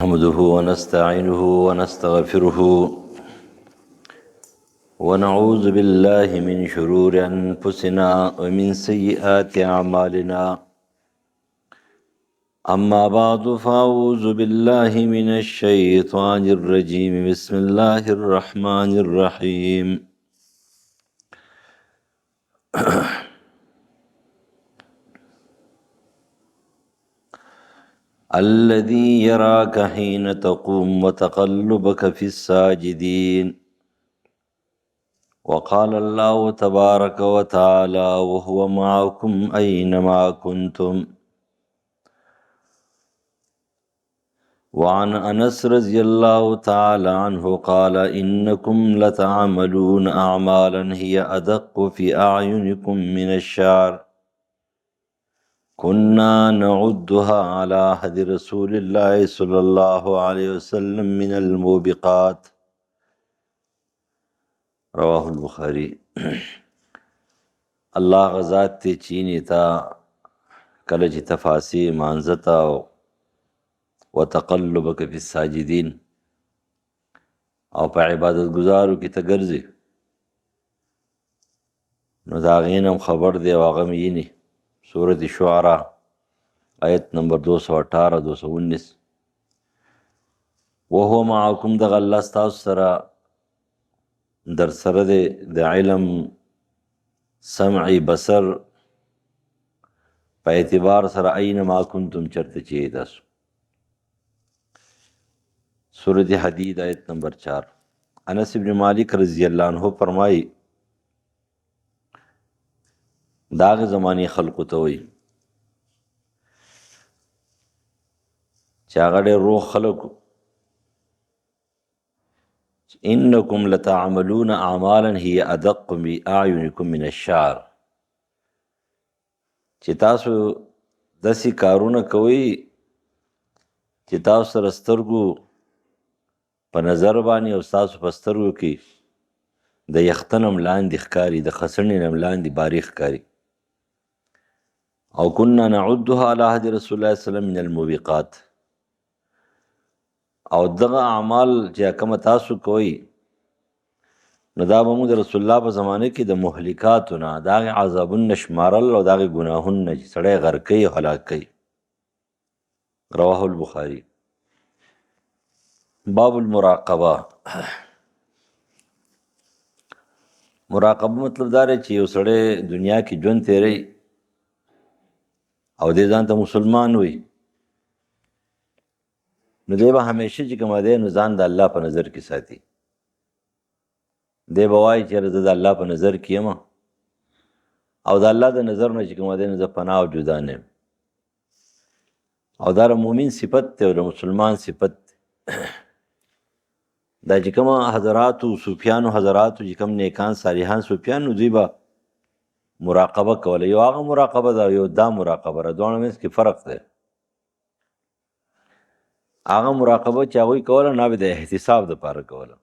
نحمده ونستعينه ونستغفره ونعوذ بالله من شرور أنفسنا ومن سيئات أعمالنا. أما بعد فأعوذ بالله من الشيطان الرجيم. بسم الله الرحمن الرحيم. الذي يراك حين تقوم وتقلبك في الساجدين. وقال الله تبارك وتعالى وهو معكم أينما كنتم. وعن أنس رضي الله تعالى عنه قال إنكم لتعملون أعمالا هي أدق في أعينكم من الشعر كنا نعدها على عهد رسول الله صلى الله عليه وسلم من الموبقات. رواه البخاري. الله غزات تی چینی تا کله چې تفاسی مانزتا وتقلبک فی الساجدین او په عبادت گزارو کې ته ګرځې نو د هغې نه هم خبر دی او هغه مې ییني. سورت شعراء آیت نمبر 218 219. وهو معکم دغه الله ستاسو سره در سره دی د علم سمعی بصر په اعتبار سره اینما کنتم چرته چې تاسو. سورت حدید آیت نمبر 4. انس ابن مالک رضی اللہ عنہ فرمائی داغ زمانی خلقو ته وی چې هغه ډېر روغ خلقو انکم لتعملون اعمالا هي ادق باعینکم من الشعر چې تاسو داسې کارونه کوئ چې تاسو سره سترګو په نظر باندې او ستاسو په سترګو کې د یختن هم لاندې ښکاري د خسنې هم لاندې باریک ښکاري. او كنا نعدها على عهد رسول الله صلی الله علیه وسلم من الموبقات. او دغه اعمال چې کوم تاسو کوئ نو دا به موږ د رسول الله په زمانه کې د مهلکاتو نه د هغې عذابونه شمارل او د هغې ګناهونه نه چې سړی غرق کوي او هلاک کوي. رواه البخاري. باب المراقبه. مراقبه مطلب دا دی چې یو سړی دنیا کې ژوند تیری او دې ځان ته مسلمان وي نو دی به همیشه چې کومه دی نو ځان د الله په نظر کې ساتي. دی به وایي چې زه د الله په نظر کې یم او د الله د نظر نه چې کومه دی نو زه پناه او جدا نه یم. او دا د مؤمن صفت دی او د مسلمان صفت دی. دا چې کومه حضراتو صوفیانو حضراتو چې کوم نیکان صالحان صوفیان نو دوی به مراقبه کوله. یو هغه مراقبه ده یو دا مراقبه ده. دواړو منځ کې فرق دی. هغه مراقبه چې هغوی کوله نه به د احتساب دپاره کوله،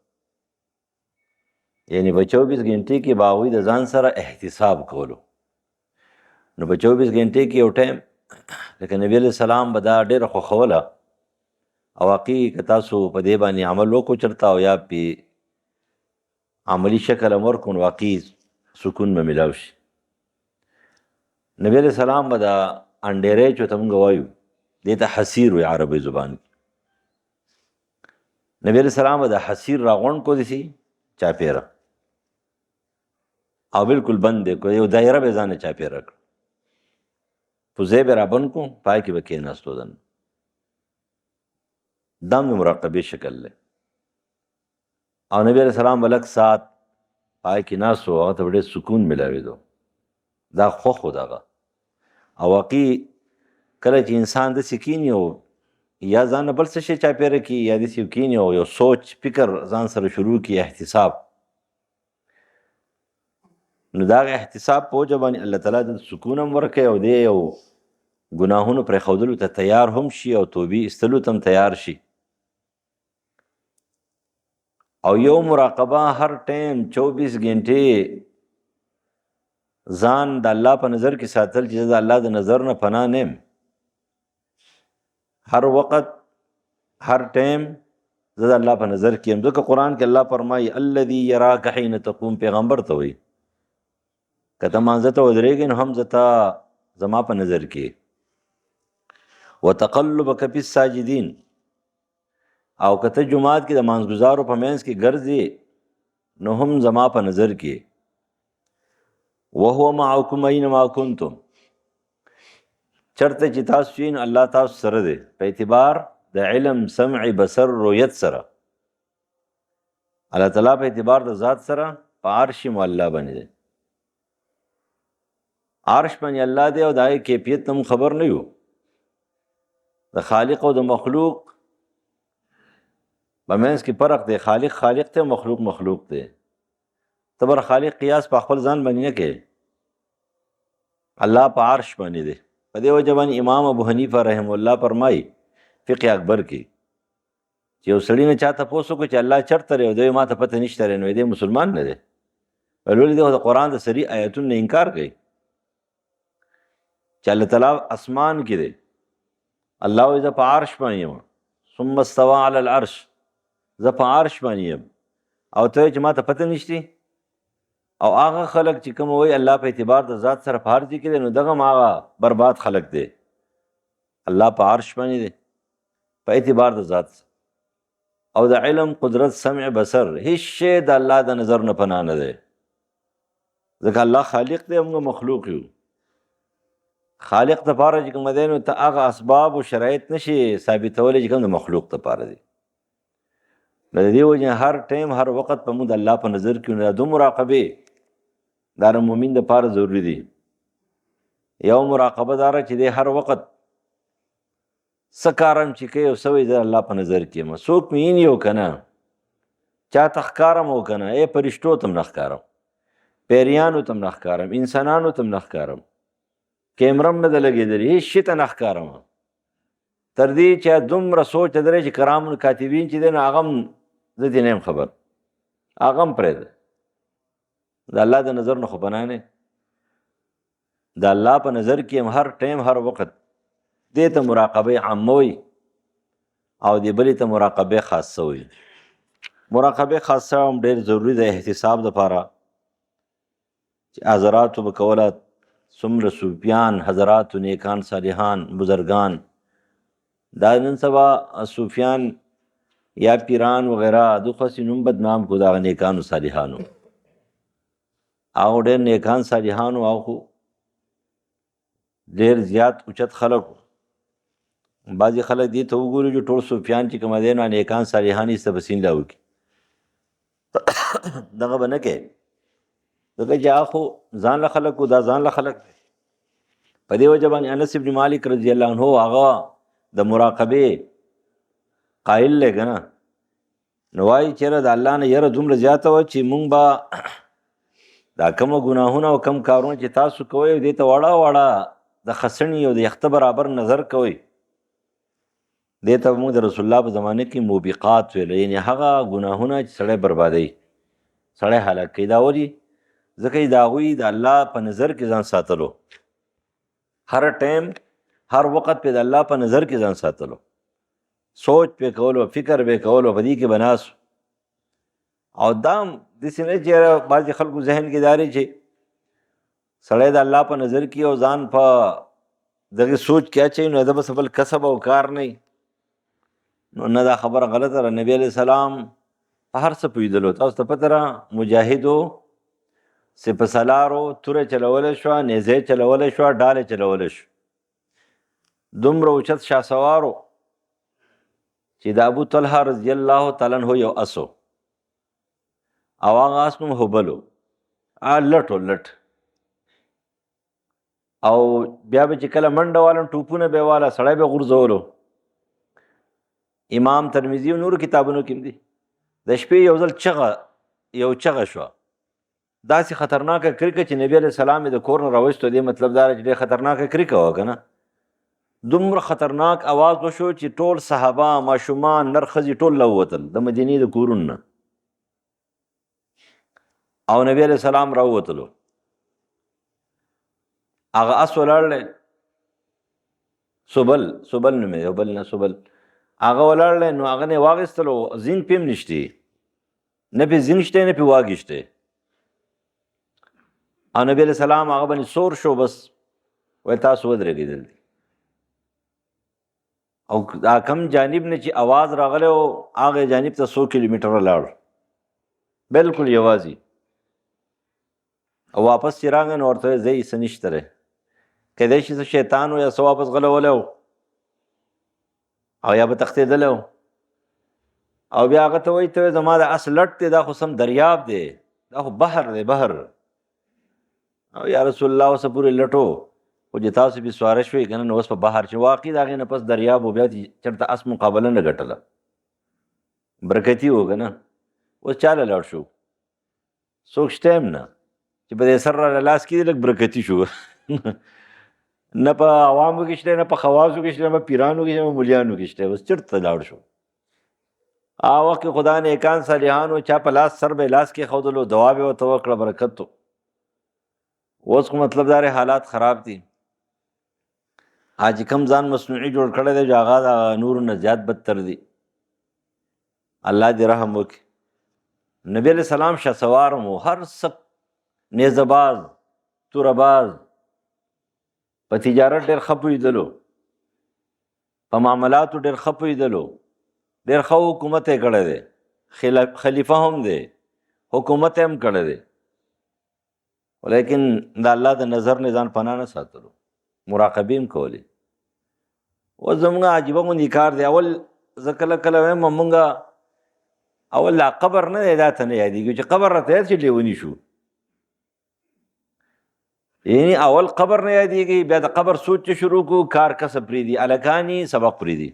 یعنی په 24 غنټې کې به هغوی د ځان سره احتساب کولو. نو په 24 غنټې کې یو ټایم لکه نبی علیه السلام به دا ډېره خوښوله او واقعي که تاسو په دې باندې عمل وکړو چېرته او یا پې عملي شکل هم ورکړو نو واقعي سکون به میلاو شي. نبی علیه السلام به دا انډیری چې ورته مونږ وایو دې ته حسیر وایي عربي زبان کې. نبی علیه السلام به دا حسیر راغونډ کو دسي چاپېره او بالکل بند دی کو یو دایره به ځان چاپېره کړ پوزې به رابند کو پای کې به کېناستو دن. دا د مراقبې شکل دی. او نبی علیه السلام به لږ ساعت پای کې ناست و هغه ته به ډېر سکون میلاوېدو. دا خوښ و دغه. او واقعي کله چې انسان داسې کیني او یا ځان نه بل څه شی چاپېره کړي یا داسې کیني او یو سوچ فکر ځان سره شروع کړي احتساب نو د هغه احتساب په وجه باندې الله تعالی د سکون هم ورکوي او دی یو ګناهونو پرېښودلو ته تیار هم شي او توبې ایستلو ته هم تیار شي. او یو مراقبه هر ټایم 24 غنټې ځان د الله په نظر کې ساتل چې د الله د نظر نه پناه نه یم. هر وخت هر ټایم زه د الله په نظر کې یم. ځکه قرآن کې الله فرمایي الذي یراک حین تقوم، پیغمبر ته وایي که ته مانځه ته ودرېږې نو هم زه ته زما په نظر کې. وتقلبک فی الساجدین، او که ته جماعت کې د مانځګزارو په منځ کې ګرځې نو هم زما په نظر کې. وهو معکم اینما کنتم، چرته چې تاسو یې نو الله تاسو سره دی په اعتبار د علم، سمع، بصر، رؤیت سره. الله تعالی په اعتبار د ذات سره په عرش معلی باندې دی. عرش باندې الله دی او د هغې کیفیت ته موږ خبر نه یو. د خالق او د مخلوق په منځ کې فرق دی. خالق خالق دی او مخلوق مخلوق دی. ته بر خالق قیاس په خپل ځان باندې نه کوې. الله په عرش باندې دی. په دې وجه باندې امام ابو حنیفه رحم الله فرمایي فقه اکبر کې چې یو سړي نه چا تپوس وکړو چې الله چېرته دی او دی ما ته پته نشته دی نو دی مسلمان نه دی. ولې دی د قرآن د صریح آیتونو نه انکار کوي چې الله تعالی اسمان کې دی. الله وایي زه په عرش باندې یم، ثم استوى علی العرش، زه په عرش باندې یم او ته چې ما ته پته نشتی. او هغه خلک چې کوم وایي الله په اعتبار د ذات سره په هر ځای کې دی نو دغه هغه برباد خلک دی. الله په عرش باندې دی په اعتبار د ذات او د علم، قدرت، سمع، بصر، هیڅ شی د الله د نظر نه پناه نه دی. ځکه الله خالق دی، موږ مخلوق یو. خالق دپاره چې کوم دی نو ته هغه اسباب او شرایط نشي ثابتولی چې کوم د مخلوق دپاره دی. نو د دې وجې هر ټایم هر وخت په موږ د الله په نظر کې نو د مراقبې دا د مؤمن دپاره ضروري دی. یو مراقبه داره چې دی هر وخت څه کارم چې کوي او څه وایي زه الله په نظر کې یم. څوک مې این یو که نه، چا ته ښکارم او که نه، فرشتو ته هم نه ښکارم، پیریانو ته هم نه ښکارم، انسانانو ته هم نه ښکارم، کیمره هم نه ده لګېدلې، هېڅ شي ته نه ښکارم. تر دې چې دومره سوچ لري چې کرام کاتبین چې دی نو هغه هم زه دې نه یم خبر، هغه هم پرېږده. د الله د نظر نه خو پناه نه. د الله په نظر کې هم هر ټایم هر وخت دې ته مراقبه عامه وي او دې بلې ته مراقبه خاصه وي. مراقبه خاصه هم ډېر ضروري ده احتساب دپاره چې حضراتو به کوله څومره صوفیان، حضراتو نیکان صالحان بزرگان. دا نن سبا صوفیان یا پیران وغیرہ دغسې نوم بدنام کو د هغه نیکانو صالحانو. هغه ډېر نیکان صالحانو او خو ډېر زیات اوچت خلک. بعضې خلک دې ته وګوري چې ټول صوفیان چې کوم دی نو نیکان صالحان یې سبسین لا وکړي دغه به نه کوي. ځکه چې هغه خو ځان له خلک دا ځان له خلک دی. په دې وجه باندې انس ابن مالک رضی الله عنه هغه د مراقبې قایل دی که نه، نو وایي چېرې د الله نه یره دومره زیاته وه چې مونږ به دا کومه ګناهونه او کم کارونه چې تاسو کوئ دې ته وړه وړه د خسنې او د یخته برابر نظر کوئ. دې ته موږ د رسول الله په زمانه کې موبقات ویل، یعنې هغه ګناهونه چې سړی بربادوي، سړی هلاک کوي. دا ولې؟ ځکه چې د هغوی د الله په نظر کې ځان ساتلو، هر ټایم هر وخت پې د الله په نظر کې ځان ساتلو، سوچ پې کولو، فکر پې کولو، په دې کې به ناست. او دا داسې نه چې بعضې خلکو ذهن کې دا دی چې سړی د الله په نظر کې او ځان په دغې سوچ کې اچوي نو د بس بل کسب او کار نه. نو نه، دا خبره غلطه ده. نبی علیه السلام په هر څه پوهېدلو. تاسو ته پته ده مجاهدو، سپه سالارو، توره چلولی شوه، نیزه چلولی شوه، ډالې چلولی شو. دومره اوچت شهسوارو چې د ابو طلحه رضی الله تعالی عنه یو اسو او هغه اس نوم هبلو، لټ و لټ. او بیا به چې کله منډه والم ټوپونه به واله، سړی به غورځولو. امام ترمذي او نورو کتابونو کې دي د شپې یو ځل چغه شوه، داسې خطرناکه کریکه چې نبی علیه السلام یې د کور نه راوستو. دې مطلب دا چې ډېر خطرناکه کریکه وه که نه. دومره خطرناک आवाज وشو چې ټول صحابه، ماشومان، نر ښځې ټول راووتل د مدینې د کورونو نه او نبی علیه السلام راووتلو. هغه اس ولاړ دی، سبل نومې، یو بل نه سبل. هغه ولاړ دی نو هغه نه واخیستلو زینګ پې هم نشته، نه پې زینګ شته نه پې واګې شته. او نبي علیه السلام هغه باندې سور شو، بس وایي تاسو ودرېږېدل دي. او دا کم جانب نه چې اواز راغلی و هغې جانب ته 100 کیلومیټره لاړ، بلکل یوازې. او واپس چې راغی نو ورته وایي ځئ څه نشته دی، کیدای شي څه شیطان و یا څه واپس غلولی و او یا به تښتېدلی و. او بیا هغه ته وایي ته زما د اس لټ دی، دا خو سم دریاب دی، دا خو بحر دی بحر. او یا رسول الله اوسه پورې لټو خو چې تاسو بې سواره شوئ که نه نو اوس په بحر چې واقع د هغې نه پس دریاب و، بیا چېرته اس مقابله نه ګټله، برکتي و که نه. اوس چا له لاړ شو؟ څوک شته هم نه چې په دې سر را لاس کېږي لږ برکتي شو. نه په عوامو کې شته، نه په خواصو کې شته، نه په پیرانو کې شته، نه په ملیانو کې شته، اوس چېرته لاړ شو؟ هغه وخت کې خدا نیکان صالحانو چا په لاس سر به یې لاس کېښودلو، دعا به یې ورته وکړه، برکت و. اوس خو مطلب دا حالات خراب دي. چې کوم ځان مصنوعي جوړ کړی دی چې هغه د نورو نه زیات بدتر دي. الله دې رحم وکړي. نبی علیہ السلام شهسوار و، هر څه نیزه باز، توره باز، په تجارت ډېر ښه پوهېدلو، په معاملاتو ډېر ښه پوهېدلو، ډېر ښه حکومت یې کړی دی، خلیفه هم دی، حکومت یې هم کړی دی. ولیکن د الله د نظر نه ځان پناه نه ساتلو، مراقبې هم کولې. اوس زموږ عجیبه غوندې کار دی. اول زه کله کله وایم مونږ اول لا قبر نه دی دا ته نه یادېږي چې قبر راته یاد چې لیوني شو. یعنی اول قبر نه یادېږي، بیا د قبر سوچ چې شروع کړو، کار کسب پرېږدي، هلکانې سبق پرېږدي،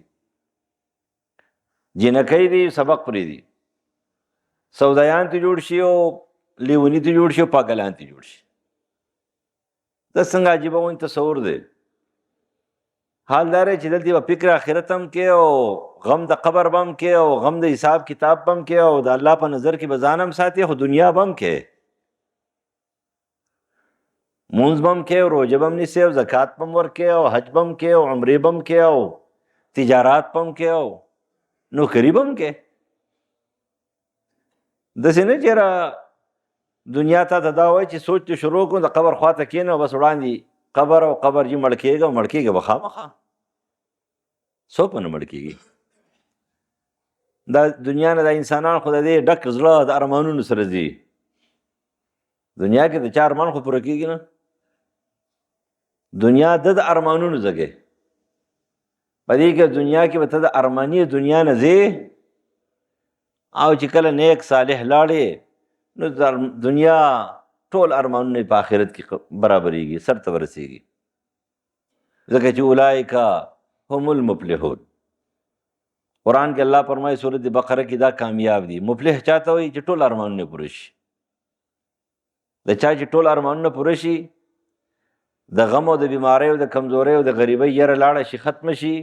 جینکۍ دي سبق پرېږدي، سودایان ته جوړ شي او لیوني ته جوړ شي او پاگلان ته جوړ شي. دا څنګه عجیبه غوندې تصور دی. حال دا دی چې دلته به فکر آخرت هم کې او غم د قبر به هم کې او غم د حساب کتاب به هم کې او د الله په نظر کې به ځان هم ساتي خو دنیا به هم کې، مونځ به هم کې او روژه به هم نیسي او زکات به هم ورکې او حج به هم کې او عمرې به هم کې او تجارات به هم کې او نوکري به هم کې. داسې نه چې دنیا ته ته دا وایي چې سوچ ته شروع کړو د قبر خوا ته کښېنه او بس وړاندې قبر او قبر چې مړ کېږه او مړ کېږه به خامخا، څوک به نه مړ کېږي. دا دنیا نه دا انسانان خو د دې ډک زړه د ارمانونو سره ځي. دنیا کې د چا ارمان خو پوره کېږي نه، دنیا د ارمانونو ځای. په دې کې دنیا کې به ته د ارماني دنیا نه ځې او چې کله نیک صالح لاړې نو دنیا ټول ارمانونه په آخرت کې برابرېږي، سر ته ورسېږي. ځکه چې اولئک هم المفلحون. قرآن کې الله فرمایي سورۃ بقره کې دا کامیاب دي. مفلح چاته وایي چې ټول ارمانونه پوره شي. د چا چې ټول ارمانونه پوره شي، د غم او د بیمارۍ او د کمزورۍ او د غریبۍ یره لاړه شي، ختم شي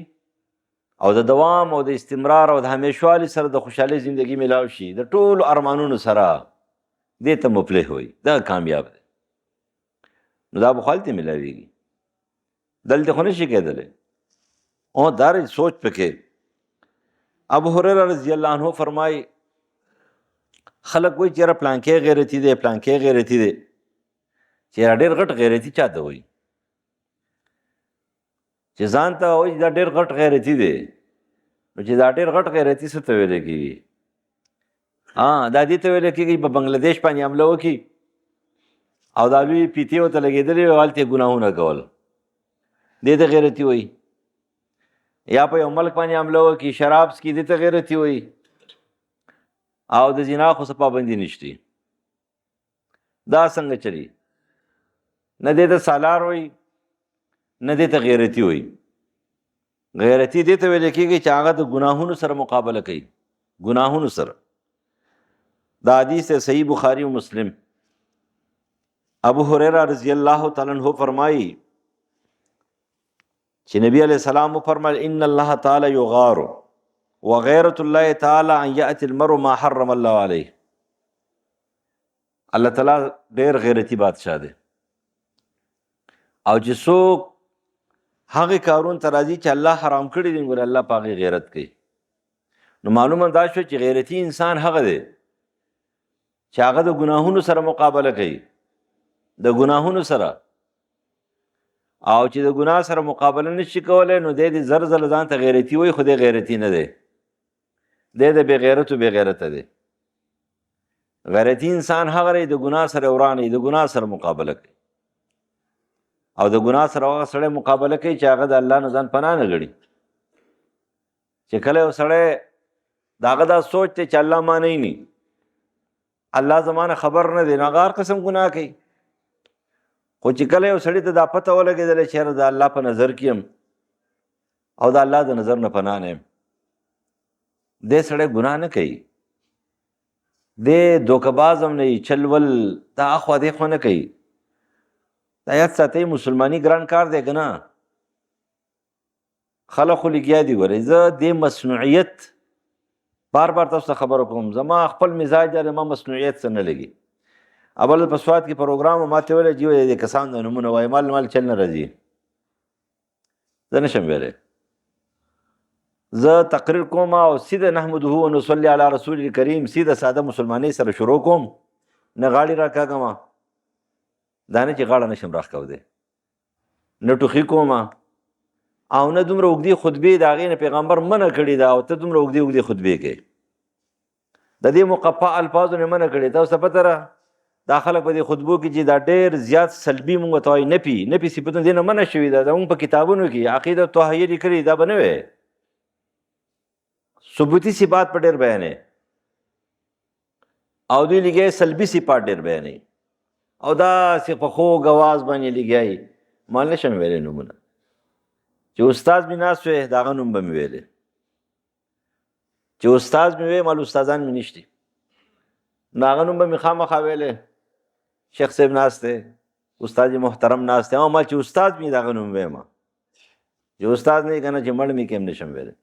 او د دوام او د استمرار او د همیشوالي سره د خوشحالۍ زندگی ملاو شي د ټولو ارمانونو سره، دې ته مفلح وایي. دا کامیاب دی. نو دا به خو هلته ملاویږي، دلته خو نشي کېدلی. او دا سوچ پکې. ابو هریره رضی الله عنه فرمایي خلک وایي چې یاره پلانکی غیرتي دی، پلانکی غیرتي دی. چې یاره ډېر غټ غیرتي چا ته وایي؟ چې ځان ته وایي دا ډېر غټ غیرتي دی، نو چې دا ډېر غټ غیرتي څه ته ویلی کېږي؟ دا دې ته ویلی کېږي په بنګلادیش باندې حمله وکړي او دا لوی پیتې ورته لګېدلې وي او هلته یې ګناهونه کول، دې ته غیرتي وایي. یا په یو ملک باندې حمله وکړي، شراب څکي، دې ته غیرتي وایي. او د زنا خو څه پابندي نشته. دا څنګه چلی؟ نه دې ته سالار وایي نه دې ته غیرتي وایي. غیرتي دې ته ویل کېږي چې هغه د ګناهونو سره مقابله کوي، ګناهونو سره. دا حدیث صحیح بخاری و مسلم. ابو هریره رضی الله تعالی عنہ فرمایي چې نبی علیہ السلام فرمایل ان الله تعالی یغار وغیرة الله تعالی ان یأتی المرء ما حرم الله علیه. الله تعالی ډېر غیرتي بادشاہ دی او چې څوک هغه کارون ته راځي چې الله حرام کړي دي، ګوره الله په هغې غیرت کوي. نو معلومه دا شو چې غیرتي انسان هغه دی چې هغه د ګناهونو سره مقابله کوي، د ګناهونو سره، او چې د ګناه سره مقابله نشي کولی نو دی زر ځله ځان ته غیرتي وایي، خو دی غیرتي نه دی، دی د بې غیرتو بې غیرته دی. غیرتي انسان هغه دی د ګناه سره وران وي، د ګناه سره مقابله کوي، او د ګناه سره هغه سړی مقابله کوي چې هغه د الله نه ځان پناه نه ګڼي. چې کله یو سړی د هغه دا سوچ دی چې الله ما نه ویني، الله زما نه خبر نه دی، نو هغه هر قسم ګناه کوي. خو چې کله یو سړي ته دا پته ولګېدله چې یاره د الله په نظر کې یم او د الله د نظر نه پناه نه یم، دی سړی ګناه نه کوي، دی دوکهباز هم نه وي، چلول دا اخوا دی خوا نه کوي. دا یاد ساتئ مسلماني ګران کار دی که نه؟ خلک خو لګیا دي. ګورئ زه دې مصنوعیت بار بار تاسو ته خبره کوم، زما خپل مزاج دی، ما مصنوعیت څه نه لګي. اول په سوات کې پروګرام ما ته ویل چې د کسان د نومونه وایي، مال چل نه راځي، زه نشم ویلی. زه تقریر کوم او سیده نحمده و نصلي علی رسول الکریم سیده ساده مسلمانۍ سره شروع کوم، نه غاړې راکاږم، دا نه چې غاړه نشم راښکودی، نه ټوخي کوم، او نه دومره اوږدې خطبې د هغې نه پیغمبر منع کړي ده او ته دومره اوږدې اوږدې خطبې کوې. د دې مقفع الفاظو نه منع کړي. تاسو ته پته ده دا خلک په دې خطبو کې چې دا ډېر زیات سلبي مونږ ته وایي نفي صفتونه دې نه منع شوي ده. زمونږ په کتابونو کې عقیده طحاویه لیکلي دا به نه وی، ثبوتي صفات په ډېر بیانوي، او دوی لګیا سلبي صفات ډېر بیانوي، او داسې په خوږ اواز باندې لګیایي. ما نشم ویلی نومونه، چې استاد مې ناست وی د هغه نوم به مې ویلی، چې استاد مې وی مال استادان مې نشتي، نو هغه نوم به مې خامخا ویلی، شیخ صاحب ناست دی، استاد محترم ناست دی، اما ما چې استاد مې د هغه نوم ویم، چې استاد نه یې که نه چې مړ مې کې هم نشم ویلی،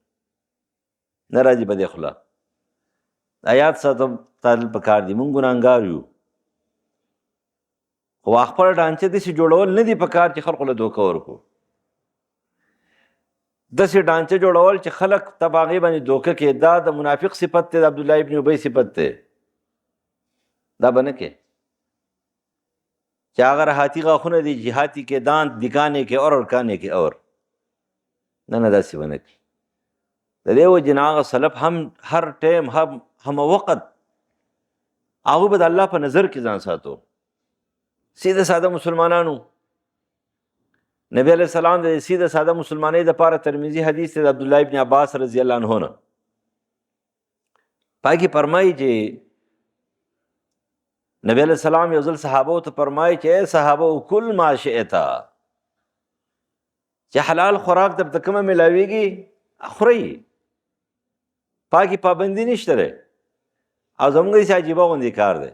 نه راځي په دې خوله. یاد ساتل پکار دي، مونږ ګناهګار یو، خو خپله ډانچه داسې جوړول نه دي پکار چې خلقو له دوکه ورکړو. داسې ډانچه جوړول چې خلق ته په هغې باندې دوکه کې، دا د منافق صفت دی، د عبدالله ابن ابی صفت دی، دا به نه کې چې هغه راحتي غاښونه دي جهاتي کې دانت دکانے کې اور کانے کې اور، نه داسې به نه کې. د دې وجې نه هغه سلف هم هر ټایم هم وقت هغوی به د الله په نظر کې ځان ساتو. سیده ساده مسلمانانو، نبی علیہ السلام د سیده ساده مسلمانۍ دپاره ترمذي حدیث دی د عبدالله ابن عباس رضی الله عنه نه، پای کې فرمایي چې نبی علیہ السلام یو ځل صحابو ته فرمایي چې ای صحابه کل ما شئت، چې حلال خوراک درته کومه ملاویږي خورئ، پاکي پابندي نشته دی. او زموږ داسې عجیبه غوندې کار دی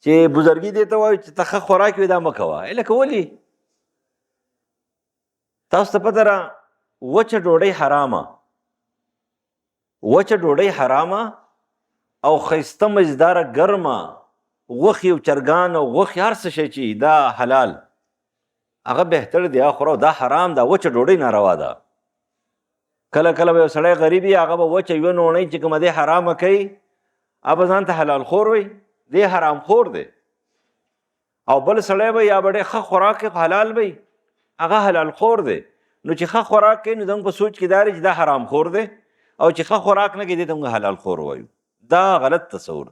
چې بزرګي دې ته وایي چې ته ښه خوراک وي دا مه کوه. لکه ولې؟ تاسو ته پته ده وچه ډوډۍ حرامه، وچه ډوډۍ حرامه او ښایسته مزداره ګرمه غوښې او چرګان او غوښې هر څه شی چې دا حلال هغه بهتر دی خوره، دا حرام ده، وچه ډوډۍ ناروا ده. کله کله به یو سړی غریب وي هغه به وچه یوه نوڼۍ چې کومه دی حرامه کوي هغه به ځان ته حلال خور وي، دی حرام خور دی. او بل سړی به یا به ډېر ښه خوراک کوي حلال وي هغه حلال خور دی. نو چې ښه خوراک کوي نو زموږ په سوچ کې دا دی چې دا حرام خور دی، او چې ښه خوراک نه کوي دی ته موږ حلال خور وایو. دا غلط تصور.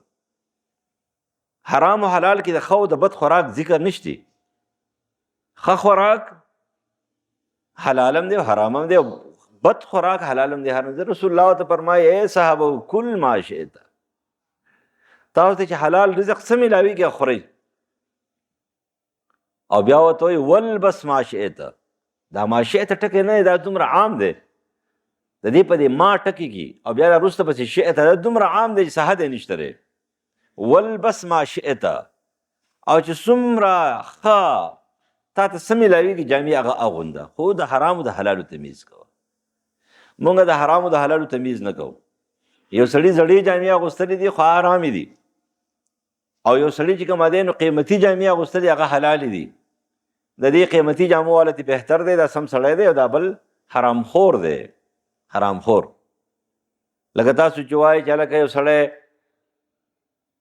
حرام او حلال کې د ښه او د بد خوراک ذکر نشتی. ښه خوراک حلال هم دی او حرام هم دی، بد خوراک حلال هم دی حرام دی. رسول الله ته فرمایي ای صحابه کل ما شئت، تاسو ته چې حلال رزق څه ملاویږي خورئ. او بیا ورته وایي والبس ما شئت. دا ما شئت ټکی نه دا دومره عام دی، د دې په دې ما ټکي کې او بیا وروسته پسې شئت دا دومره عام دی چې څه حد یې نشته دی. والبس ما شئت، او چې څومره ښه تا ته څه ملاویږي جامې هغه اغونده، خو د حرامو د حلالو تمیز کوه. مونږ د حرامو د حلالو تمیز نه کوو. یو سړي زړې جامې اغوستلې دي خو حرامې دي، او یو سړي چې کومه دی نو قیمتي جامې اغوستلې هغه حلالې دي. د دې قیمتي جامو والا ته بهتر دی دا سم سړی دی او دا بل حرام خور دی، حرام خور. لکه تاسو چې وایي چې هلکه یو سړی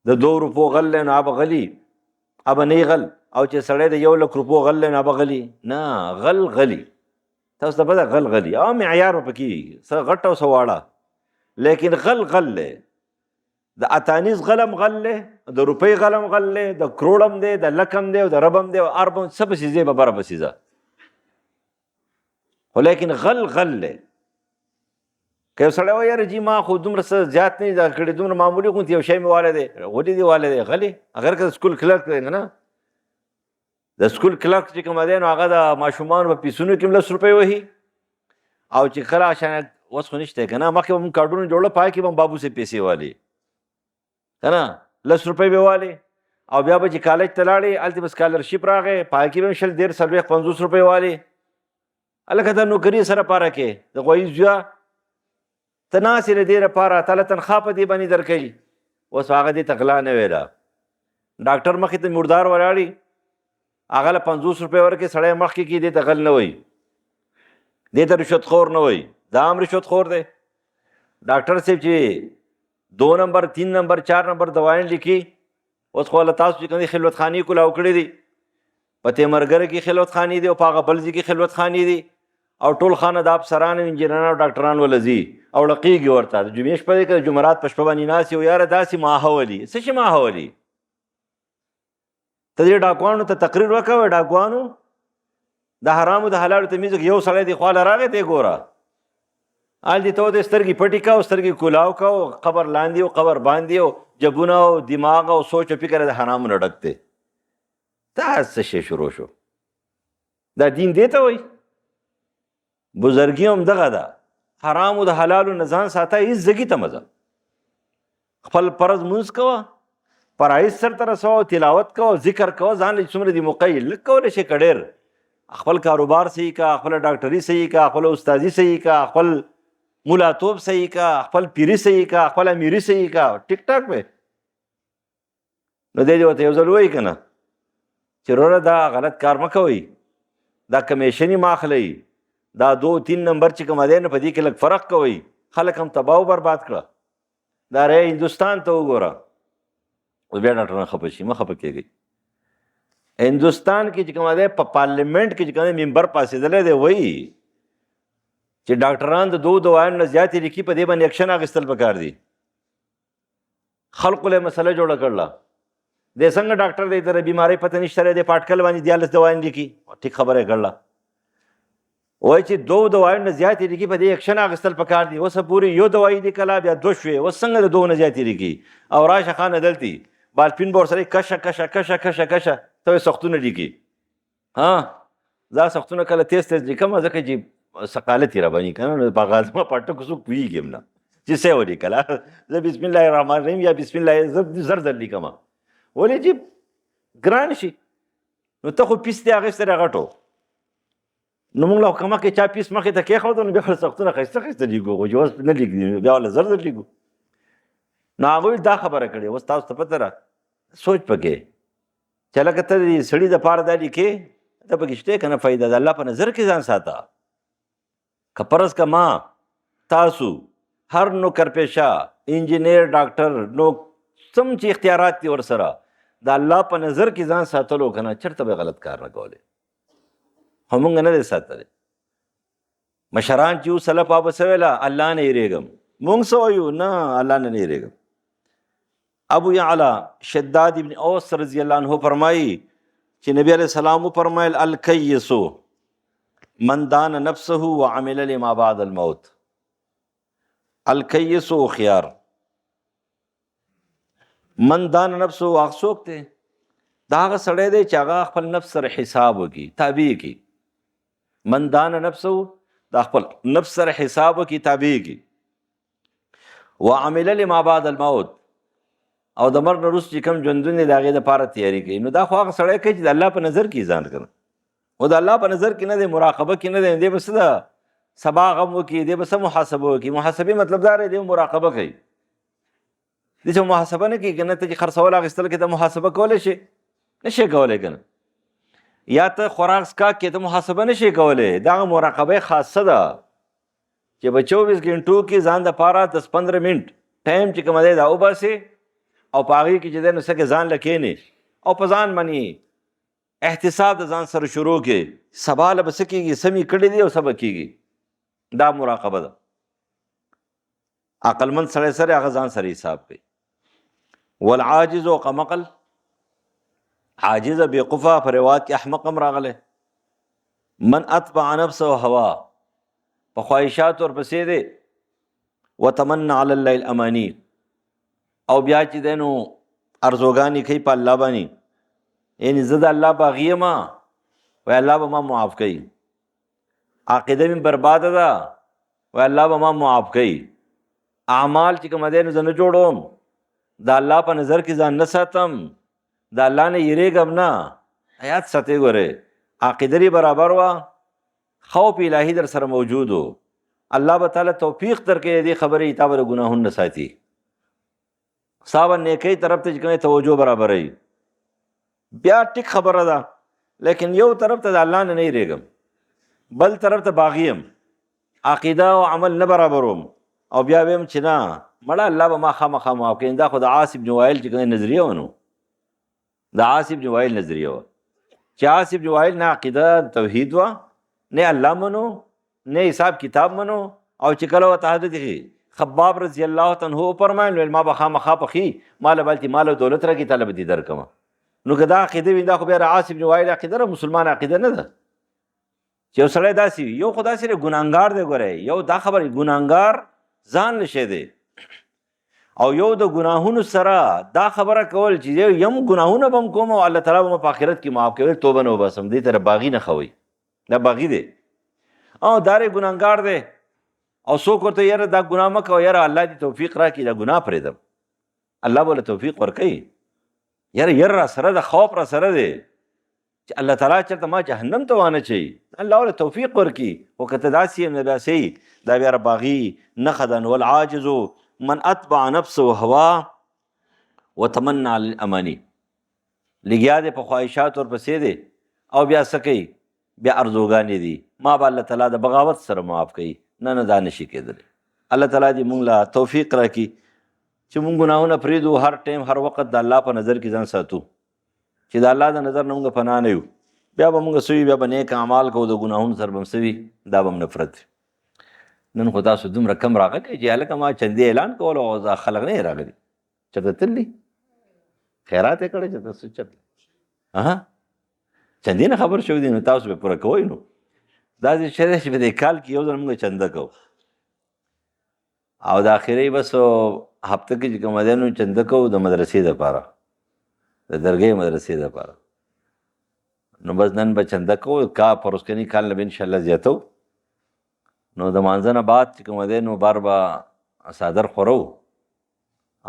د 2 روپو غل دی نو هغه به غلي، هغه به نه غل، او چې سړی د 1 لک روپو غل دی نو هغه به غلي نه. غل غلي، تاسو ته پته غل غلي او معیار به پکې څه غټ او څه واړه، لیکن غل غل دی. د اتانیز غلم غل دی، د روپۍ غلم غل دی، د کروړم دی، د لکم دی او د ربم دی او اربم څه به سیزې به بره به سیزه، خو لیکن غل غل دی. که یو سړی وایي یاره جي ما خو دومره څه زیات نه دا کړي، دومره معمولي غوندې یو شی مې والی دی، ولې دې والی دی؟ غلي. اگر که سکول کلرک دی نه، د سکول کلرک چې کوم دی نو هغه د ماشومانو په پیسونو کې 10 روپۍ وهي، او چې کله شاید اوس خو نشته که نه، مخکې به موږ کارډونه جوړه پای کې به بابو سي پیسې والي که نه، 10 روپۍ به والي، او بیا به چې کالج ته لاړې هلته به سکالرشپ راغی پای کې به 100 150 40 50 روپۍ والي. هلکه د نوکري سره پاره کې د غوایي زویه ته ناستې د دې لپاره تاله تنخوا په دې باندې درکوي. اوس هغه دې ته غلا نه ویله، ډاکټر مخې ته مردار ولاړي هغه له 50 روپۍ ورکړي، سړی مخکې کې دې ته غل نه وایي، دې ته رشوت خور نه وایي، دا هم رشوت خور دی. ډاکټر صاحب چې 2 نمبر 3 نمبر 4 نمبر دوايان لیکي، اوس خو الله تاسو چې کوم خلوت خاني کولاو کړی دي، په تیمرګره کې خلوت خاني دي او په هغه بل ځای کې خلوت خاني دي، او ټول خانه د افسران او انجینران او ډاکټران ولزي او لقیږي ورته د جمعې شپه دی که د جمعرات په شپه باندې ناست یو یاره داسې ماحولي څه شي ماحولي. ته دې ډاکوانو ته تقریر وکوه، ډاکوانو د حرامو د حلالو تمیز یو سړی دی خواله راغی ته ګوره آل دې ته د سترګې پټې کا او سترګې کولاو کا او قبر لاندې او قبر باندې او جبونه او دماغ او سوچ او فکر د حرامو نه ډک دی. دا څه شی شروع شو؟ دا دین دی ته وایي؟ بزرګي هم دغه ده، حرامو د حلالو نه ځان ساته، هېڅ زګي ته مزه، خپل فرض مونځ کوه، فرایض سرته رسوه، تلاوت کوه، ذکر کوه، ځان له څومره دي موقع لږ کولی شي که ډېر، خپل کاروبار صحیح کا، خپل ډاکټري صحیح کا، خپل استادي صحیح کا، خپل ملاتوب صحیح کا، خپل پیري صحیح کا، خپل امیري صحیح کا، ټیک ټاک پې نو دی ورته یو ځل وایي که نه چې وروره دا غلط کار مه کوئ، دا کمیشن یې مه اخلئ، دا 2-3 نمبر چې کوم دی نو په دې کې لږ فرق کوئ، خلک هم تباه و برباد کړه. دا رای هندوستان ته وګوره، اوس بیا ډاکټران خفه شي، مه خفه کېږئ. هندوستان کې چې کوم دی په پارلیمنټ کې چې کوم دی ممبر پاسېدلی دی، وایي چې ډاکټران د 2 دوایانو نه زیاتې لیکي، په دې باندې اکشن اخیستل پکار دي. خلقو له مسله جوړه کړله، دی څنګه ډاکټر دی د بیمارۍ پته نشته دی، په اټکل باندې 14 دوایان لیکي، ټیک خبره یې کړله. وایي چې 2 دوایانو نه زیاتې لیکي، په دې اکشن اخیستل پکار دي. اوس پورې یو دوايي لیکله، بیا 2 شوې، اوس څنګه د 2 نه زیاتې لیکي؟ او راشه خانه دلتي بالپین به ورسره کشه کشه کشه کشه کشه ته سختونه لیکي. ها دا سختونه کله تیز تیز لیکم ځکه چې ثقالت یې راباندې که نه، نو په غازمه په ټکو څوک پوهېږي هم نه چې څه ولیکله. زه بسم الله الرحمن الرحیم یا بسم الله زر زر لیکم، ولې چې ګران شي. نو ته خو پیس دې اخیستی دی غټو، نو موږ له حکومت کې چا پیس مخې ته کېښود نو بیا ورته سختونه ښایسته ښایسته لیکو، خو چې اوس نه لیږدي بیا ورله زر زر لیکو. نو هغوی دا خبره کړې. اوس تاسو ته پته ده، سوچ پکې چې هلکه ته د سړي دپاره دا لیکې، ته پکې شته که نه فایده؟ د الله په نظر کې ځان ساته. که فرض که ما تاسو هر نوکر پیشه انجینیر ډاکټر نو سم چې اختیارات دي ورسره د الله په نظر کې ځان ساتلو که نه، چېرته به غلط کار نه کولی. خو مونږ نه دی ساتلی. مشران چې یو سلف هغه به څه ویله؟ الله نه یېرېږم. مونږ څه وایو؟ نه، الله نه یېرېږم. ابو یعلا شداد ابن اوس رضی الله عنه فرمایي چې نبی علیہ السلام وفرمایل الکیس من دان نفسه وعمل لما بعد الموت. الکیس خيار من دان نفسه هغه څوک دی؟ دا هغه سړی دی چې هغه خپل نفس سره حساب وکړي، تابع کړي. من دان نفسه دا خپل نفس سره حساب وکړي، تابع کړي. وعمل لما بعد الموت او د مرګ نه وروسته چې کوم ژوندون دی د هغې دپاره تیاري کوي. نو دا خو هغه سړی کوي چې د الله په نظر کې ځان کنه، او د الله په نظر کې نه دی، مراقبه کې نه دی. دی به څه ده؟ سبا غم وکړي، دی به څه محاسبه وکړي. محاسبې مطلب دا دی مراقبه کوي. دی چې محاسبه نه کوي که نه، ته چې خرڅول اخیستل کې ته محاسبه کولی شي؟ نه شي کولی که نه. یا ته خوراک څښاک کې ته محاسبه نه شي کولی. دا هغه مراقبه خاصه ده چې په 24 غنټو کې ځان د پاره 10-15 منټ ټایم چې کوم دی دا وباسي او په هغې کې چې دی نو څه کې ځان له کښېنې او په ځان باندې احتساب د ځان سره شروع کې سبا له به څه کېږي څه مې کړي دي او څه به کېږي. دا مراقبه ده. عقلمند سړی سره هغه ځان سره حساب کوي. والعاجز و قمقل، عاجز بېقفه په روایت کې احمق هم راغلی. من اتبع نفسه و هوا، په خواهشات ورپسې دی. وتمنى علی الله الامانی، او بیا چې دی نو ارزوګانې کوي په الله باندې، یعنی زه د الله باغي یم وایي الله به ما معاف کوي. عقیده مې برباده ده وایي الله به ما معاف کوي. اعمال چې کوم دی نو زه نه جوړوم، د الله په نظر کې ځان نه ساتم، د الله نه یریږم نه. آیات ساتئ ګورئ، عقیده یې برابر وه، خوف الهي در سره موجود و. الله به تعالی توفیق درکوي دې خبرې تا به د ګناهونو نه ساتي. ستا به نیکۍ طرف ته چې کومې توجه برابروي. بیا ټیک خبره ده، لیکن یو طرف ته د الله نه نه یریږم، بل طرف ته باغي یم، عقیده او عمل نه برابروم، او بیا ویم چې نه مړه الله به ما خامخا معاف کوي. دا خو د عاص بن وائل چې کومه نظریه و نو، د عاص بن وائل نظریه وه چې عاص بن وائل نه عقیده توحید وه، نه الله منو، نه حساب کتاب منو. او چې کله ورته حضرت خباب رضی الله عنه وفرمایل ما به خامخا پخي مال بلتي مال او دولت راکړي طلب دي درکمه. نو که دا عقیده وي دا خو بیا عاص بن وائل عقیده ده، مسلمان عقیده نه ده. چې یو سړی داسې وي، یو خو داسې ګناهګار دی. ګورئ یو دا خبره ګناهګار ځان نشی دی، او یو د ګناهونو سره دا خبره کول چې یم ګناهونه به هم کوم او الله تعالی به ما په آخرت کې معاف کوي، توبه نه وباسم. دې ته باغي نه ښوئ، دا باغي دی. او دا ګناهګار دی او څوک ورته یاره دا ګناه مه کوه، یاره الله دې توفیق راکړي دا ګناه پرېږدم، الله به له توفیق ورکوي. یاره ير را سره ده، خوف را سره دی چې الله تعالی چېرته ما جهنم ته وانه چوي، الله له توفیق ورکړي. خو که ته داسې یم نه بیا صحیح، دا بیا باغي نښه ده. والعاجز من اتبع نفسه هوا وتمنى علی الامانی، لګیا دی په خواهشات ورپسې دی او بیا څه کوي، بیا ارزوګانې دي. ما به الله تعالی د بغاوت سره معاف کوي. نه نه دا نشي کېدلی. الله تعالی دې مونږ له توفیق راکړي چې مونږ ګناهونه پرېږدو، هر ټایم هر وخت د الله په نظر کې ځان ساتو، چې د الله د نظر نه مونږ پناه نه یو. بیا به مونږ سوي، بیا به نیک اعمال کوو، د ګناهونو سره به هم سوي، دا به هم نفرت وي. نن خو تاسو دومره کم راغلی چې هلکه ما چندې اعلان کولو او خلک نه یې راغلي. چېرته تللي خیرات یې کړی چې تاسو چېرته چندې نه خبر شوي دي، نو تاسو به پوره کوئ. نو دا دې شی دی چې په دې کال کې یو ځل مونږ چنده کوو، او د آخري بس هفته کې چې کومه دی نو چنده کوو د مدرسې دپاره، د درګۍ مدرسې دپاره. نو بس نن به چنده کوو، کا پروسکني کال نه به انشاءالله زیاتو. نو د مانځه نه بعد چې کومه دی نو بار به څادر خورو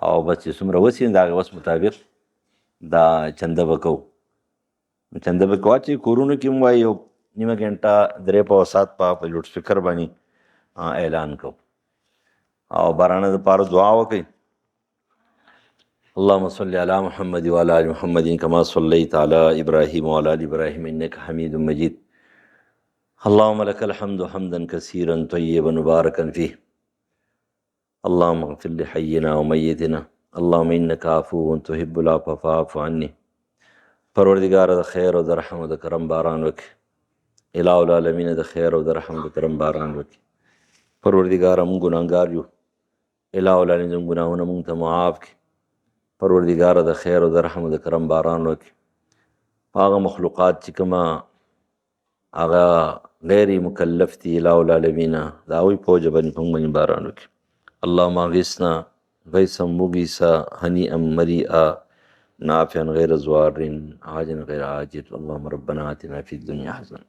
او بس چې څومره وسي د هغې وس مطابق دا چنده به کوو. چنده به کوو چې کورونو کې هم وایي یو نیمه ګنټه 3:07 په لوډ سپیکر باندې اعلان کوو او بارانه دپاره دعا وکړئ. اللهم صل علی محمد وعلى آل محمد كما صليت على ابراهيم وعلى آل ابراهيم انك حميد مجيد. اللهم لك الحمد حمدا كثيرا طيبا مباركا فيه. اللهم اغفر لحينا وميتنا. اللهم انك عفو تحب العفو فاعف عني. پروردگار د خیر او د رحم او د کرم باران وکړي. الہ العالمین د خیر او د رحم او د کرم باران وکړي. پروردگار موږ ګناهګار یو، الہ العالمین زموږ ګناهونه موږ ته معاف کړي. پروردگار د خیر او د رحم او د کرم باران وکړي. هغه مخلوقات چې کومه هغه غیر مکلف دي الہ العالمین د هغوی په وجه باندې په موږ باندې باران وکړي. اللهم اغثنا غیثا مغیثا هنیئا مریئا نافعا غیر ضار عاجلا غیر عاجل. اللهم ربنا آتنا فی الدنیا حسنة